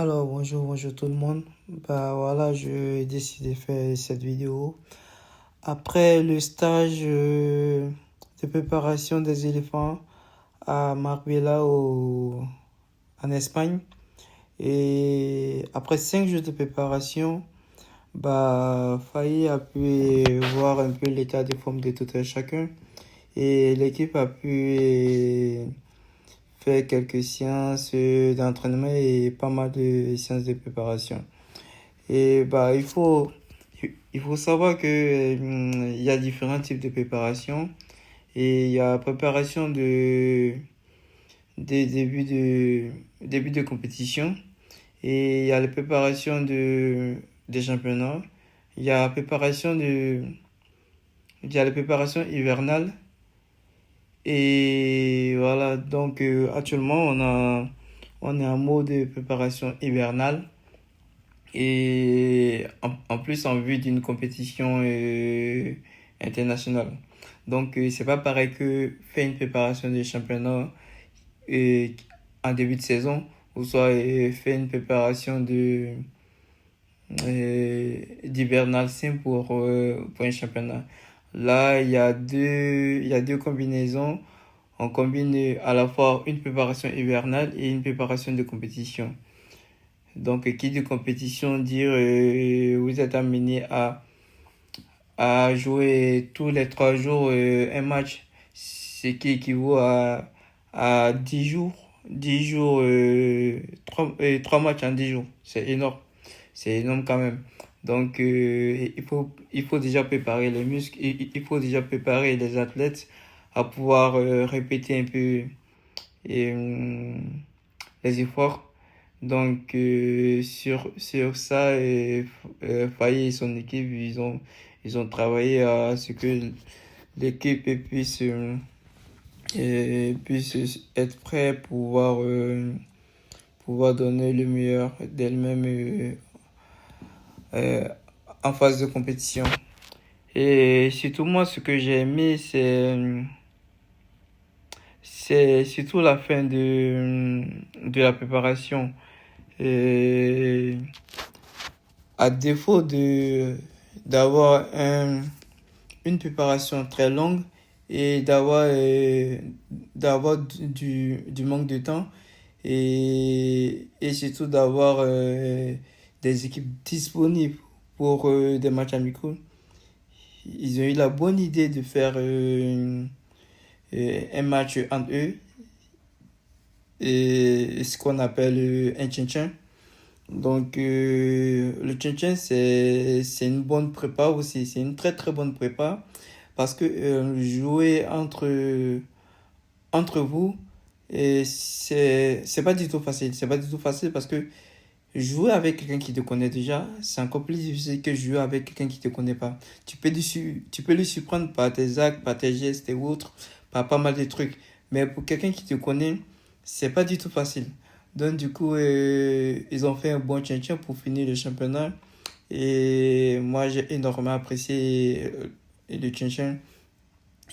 Alors, bonjour tout le monde. Bah voilà, je décide de faire cette vidéo. Après le stage de préparation des éléphants à Marbella en Espagne, et après 5 jours de préparation, bah Faye a pu voir un peu l'état de forme de tout un chacun et l'équipe a pu faire quelques séances d'entraînement et pas mal de séances de préparation. Et bah, il faut savoir que il y a différents types de préparation. Et il y a préparation de début de compétition. Et il y a la préparation des championnats. Il y a la préparation il y a la préparation hivernale. Et voilà, donc actuellement on est en mode préparation hivernale. Et en plus en vue d'une compétition internationale. Donc c'est pas pareil que faire une préparation de championnat euh, en début de saison ou soit faire une préparation d'hivernal simple pour un championnat. Là, il y a deux combinaisons. On combine à la fois une préparation hivernale et une préparation de compétition. Donc, qui de compétition dire vous êtes amené à jouer tous les 3 jours un match, ce qui équivaut à 10 jours. 10 jours, 3 matchs en 10 jours. C'est énorme. C'est énorme quand même. Donc, il faut déjà préparer les muscles, il faut déjà préparer les athlètes à pouvoir répéter un peu euh, les efforts. Donc, sur ça, Faye et son équipe, ils ont travaillé à ce que l'équipe puisse être prête pour pouvoir donner le meilleur d'elle-même euh, en phase de compétition. Et surtout, moi, ce que j'ai aimé, c'est surtout la fin de la préparation. Et à défaut d'avoir une préparation très longue et d'avoir du manque de temps et surtout d'avoir des équipes disponibles pour des matchs amicaux, ils ont eu la bonne idée de faire un match entre eux et ce qu'on appelle un chin. Donc, le Tchétchène, c'est une bonne prépa aussi. C'est une très très bonne prépa. Parce que jouer entre vous, et c'est pas du tout facile. C'est pas du tout facile parce que jouer avec quelqu'un qui te connaît déjà, c'est encore plus difficile que jouer avec quelqu'un qui te connaît pas. Tu peux lui surprendre par tes actes, par tes gestes et autres, par pas mal de trucs. Mais pour quelqu'un qui te connaît, c'est pas du tout facile. Donc du coup, ils ont fait un bon tchin pour finir le championnat. Et moi, j'ai énormément apprécié le tchin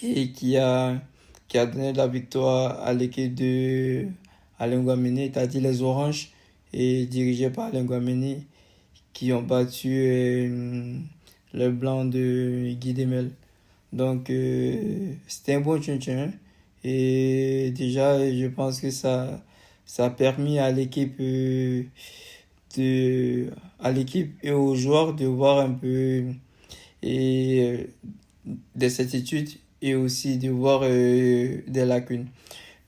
et qui a donné la victoire à l'équipe de Alain Guamene, c'est-à-dire les Oranges, et dirigé par Alain Guamene, qui ont battu le blanc de Guy Demel. Donc, c'était un bon tchin. Et déjà, je pense que ça a permis à l'équipe à l'équipe et aux joueurs de voir un peu et, des certitudes et aussi de voir des lacunes.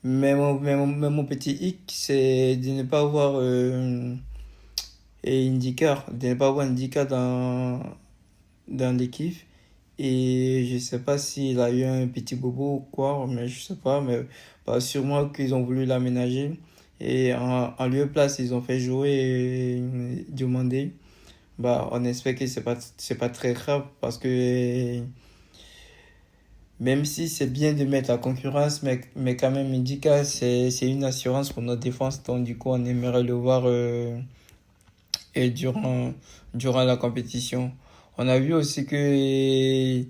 Mais mon petit hic, c'est de ne pas avoir de ne pas avoir Indica dans l'équipe. Et je sais pas s'il a eu un petit bobo ou quoi, mais je sais pas, mais bah, sûrement qu'ils ont voulu l'aménager. Et en lieu de place, ils ont fait jouer Diomandé. Bah, on espère que c'est pas très grave parce que même si c'est bien de mettre la concurrence, mais quand même, Indica, c'est une assurance pour notre défense. Donc, du coup, on aimerait le voir et durant la compétition. On a vu aussi que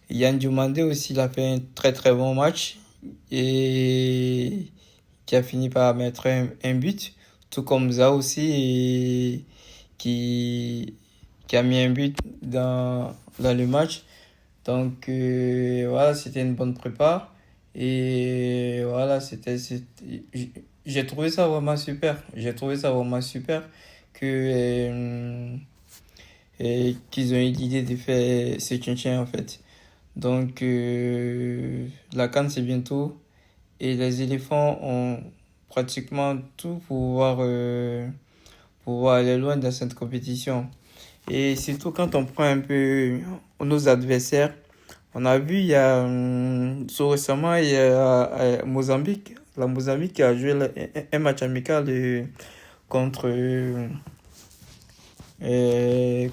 Yann Diomandé aussi, il a fait un très très bon match et qui a fini par mettre un but. tout comme ça aussi, et qui, qui a mis un but dans le match. Donc voilà, c'était une bonne prépa. Et voilà, j'ai trouvé ça vraiment super. J'ai trouvé ça vraiment super que, qu'ils ont eu l'idée de faire ce tchin en fait. Donc la CAN c'est bientôt et les éléphants ont pratiquement tout pour pouvoir aller loin dans cette compétition. Et surtout quand on prend un peu nos adversaires, on a vu il y a tout récemment il y a Mozambique, la Mozambique qui a joué un match amical contre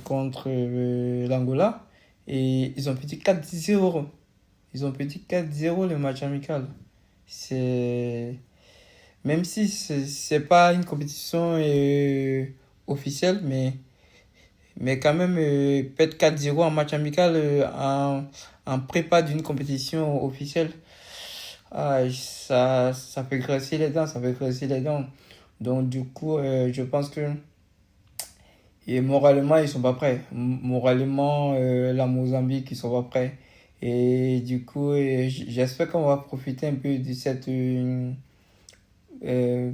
contre l'Angola et ils ont perdu 4-0. Ils ont perdu 4-0 le match amical. C'est même si c'est pas une compétition officielle, mais quand même, perdre 4-0 en match amical en prépa d'une compétition officielle, ça fait graisser les dents, ça fait graisser les dents. Donc, du coup, je pense que et moralement, ils sont pas prêts. Moralement, la Mozambique, ils sont pas prêts. Et du coup, j'espère qu'on va profiter un peu euh,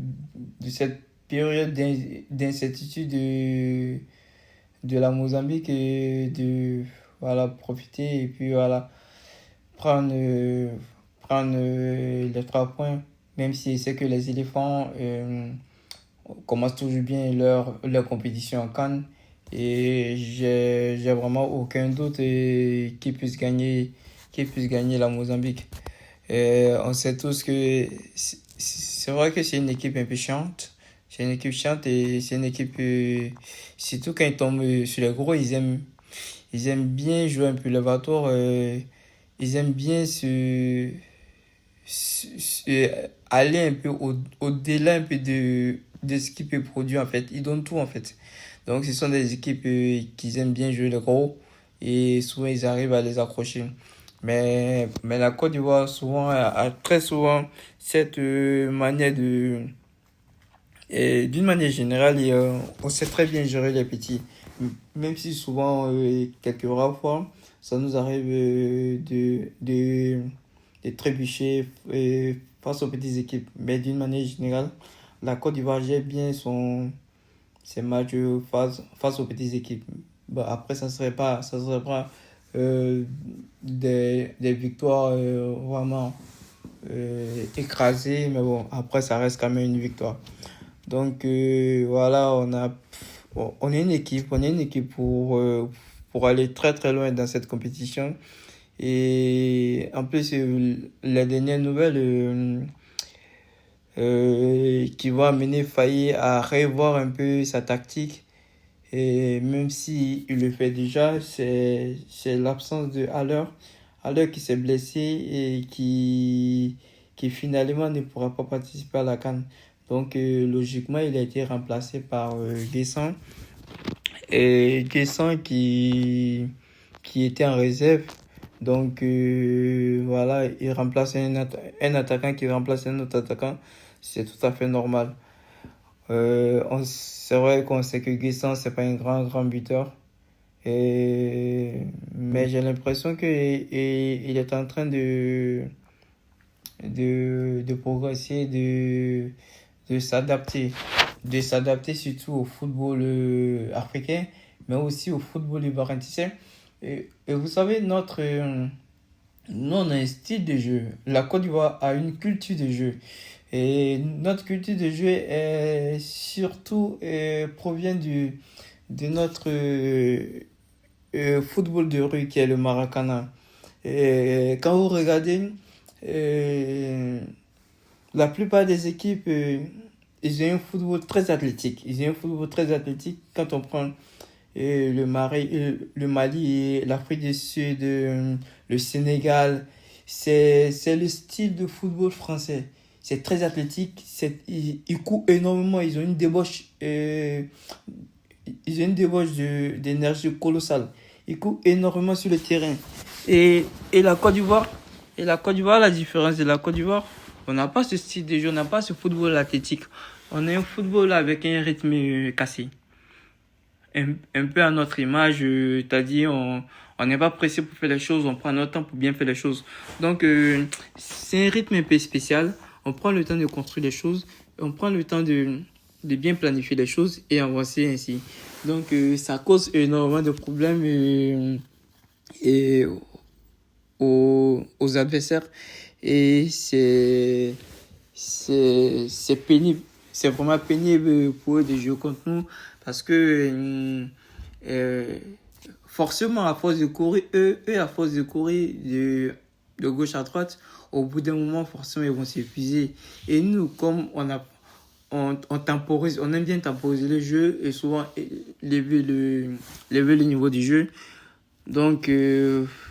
de cette période d'incertitude de la Mozambique et de voilà, profiter et puis voilà, prendre, prendre les 3 points, même si c'est que les éléphants commencent toujours bien leur compétition en Cannes et j'ai vraiment aucun doute qu'ils puissent gagner la Mozambique. On sait tous que c'est vrai que c'est une équipe un peu chiante. C'est une équipe chiante et c'est une équipe, surtout quand ils tombent sur les gros, ils aiment bien jouer un peu l'évatoire. Ils aiment bien aller un peu au-delà un peu de ce qu'ils peuvent produire en fait. Ils donnent tout en fait. Donc ce sont des équipes qui aiment bien jouer les gros et souvent ils arrivent à les accrocher. Mais la Côte d'Ivoire souvent a très souvent cette manière de et d'une manière générale, on sait très bien gérer les petits. Même si souvent, quelques rares fois, ça nous arrive de trébucher face aux petites équipes. Mais d'une manière générale, la Côte d'Ivoire gère bien ses matchs face aux petites équipes. Bah, après, ça serait pas des victoires vraiment écrasées, mais bon, après, ça reste quand même une victoire. Donc voilà, on est on est une équipe pour aller très très loin dans cette compétition. Et en plus, les dernières nouvelles qui vont amener Faye à revoir un peu sa tactique. Et même si il le fait déjà, c'est l'absence de Haller. Haller qui s'est blessé et qui finalement ne pourra pas participer à la CAN. Donc logiquement, il a été remplacé par Guessant. Et Guessant qui était en réserve. Donc voilà, il remplace un attaquant qui remplace un autre attaquant. C'est tout à fait normal. C'est vrai qu'on sait que Guessant, c'est pas un grand buteur. Mais j'ai l'impression que il est en train de progresser, de s'adapter surtout au football africain, mais aussi au football libanais. Et vous savez, nous, on a un style de jeu. La Côte d'Ivoire a une culture de jeu. Et notre culture de jeu est surtout provient de notre football de rue qui est le Maracana. Et quand vous regardez, euh, la plupart des équipes, ils ont un football très athlétique. Ils ont un football très athlétique. Quand on prend le Mali et l'Afrique du Sud, le Sénégal, c'est le style de football français. C'est très athlétique, ils courent énormément, ils ont une débauche d'énergie colossale. Ils courent énormément sur le terrain. Et la Côte d'Ivoire, la différence de la Côte d'Ivoire, on n'a pas ce style de jeu, on n'a pas ce football athlétique. on est un football avec un rythme cassé. Un peu à notre image, c'est-à-dire on n'est pas pressé pour faire les choses, on prend notre temps pour bien faire les choses. Donc, c'est un rythme un peu spécial. On prend le temps de construire les choses, on prend le temps de bien planifier les choses et avancer ainsi. Donc, ça cause énormément de problèmes et aux adversaires et c'est pénible. C'est vraiment pénible pour eux de jouer contre nous parce que euh, forcément, à force de courir, à force de courir de gauche à droite, au bout d'un moment, forcément, ils vont s'épuiser. Et nous, comme on temporise, on aime bien temporiser le jeu et souvent lever le niveau du jeu. Donc,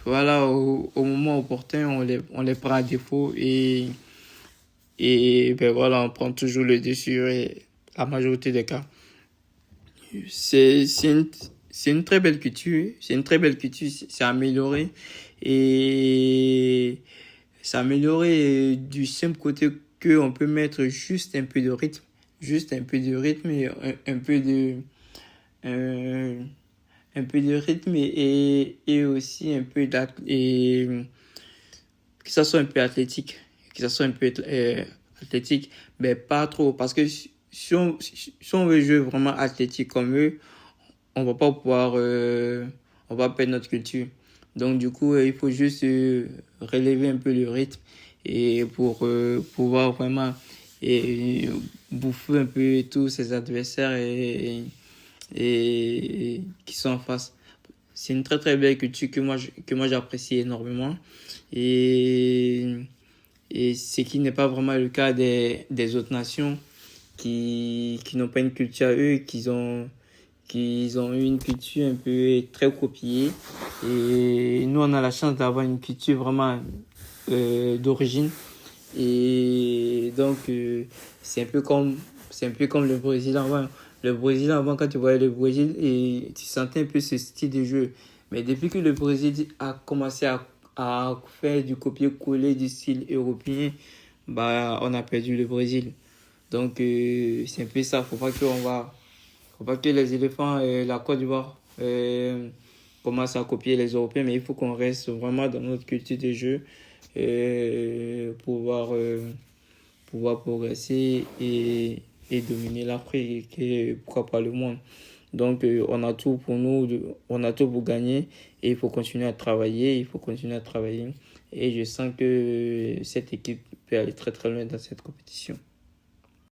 voilà, au moment opportun, on les prend à défaut et ben voilà, on prend toujours le dessus et la majorité des cas. C'est, c'est une, c'est une très belle culture, c'est amélioré et c'est amélioré du simple côté qu'on peut mettre juste un peu de rythme et euh, un peu de rythme et aussi un peu et que ça soit un peu athlétique, que ça soit un peu athlétique, mais pas trop parce que si on veut jouer vraiment athlétique comme eux, on va pas pouvoir on va perdre notre culture. Donc du coup, il faut juste relever un peu le rythme et pour pouvoir vraiment et bouffer un peu tous ses adversaires et qui sont en face. C'est une très très belle culture que moi j'apprécie énormément et ce qui n'est pas vraiment le cas des autres nations qui n'ont pas une culture à eux, qu'ils ont eu une culture un peu très copiée et nous on a la chance d'avoir une culture vraiment d'origine et donc c'est un peu comme le Brésil avant. Le Brésil avant, quand tu voyais le Brésil et tu sentais un peu ce style de jeu, mais depuis que le Brésil a commencé à faire du copier-coller du style européen, bah on a perdu le Brésil. Donc c'est un peu ça, faut pas que les éléphants et la Côte d'Ivoire commencent à copier les Européens, mais il faut qu'on reste vraiment dans notre culture de jeu pouvoir progresser et dominer l'Afrique et pourquoi pas le monde. Donc on a tout pour nous, on a tout pour gagner et il faut continuer à travailler, il faut continuer à travailler. Et je sens que cette équipe peut aller très très loin dans cette compétition.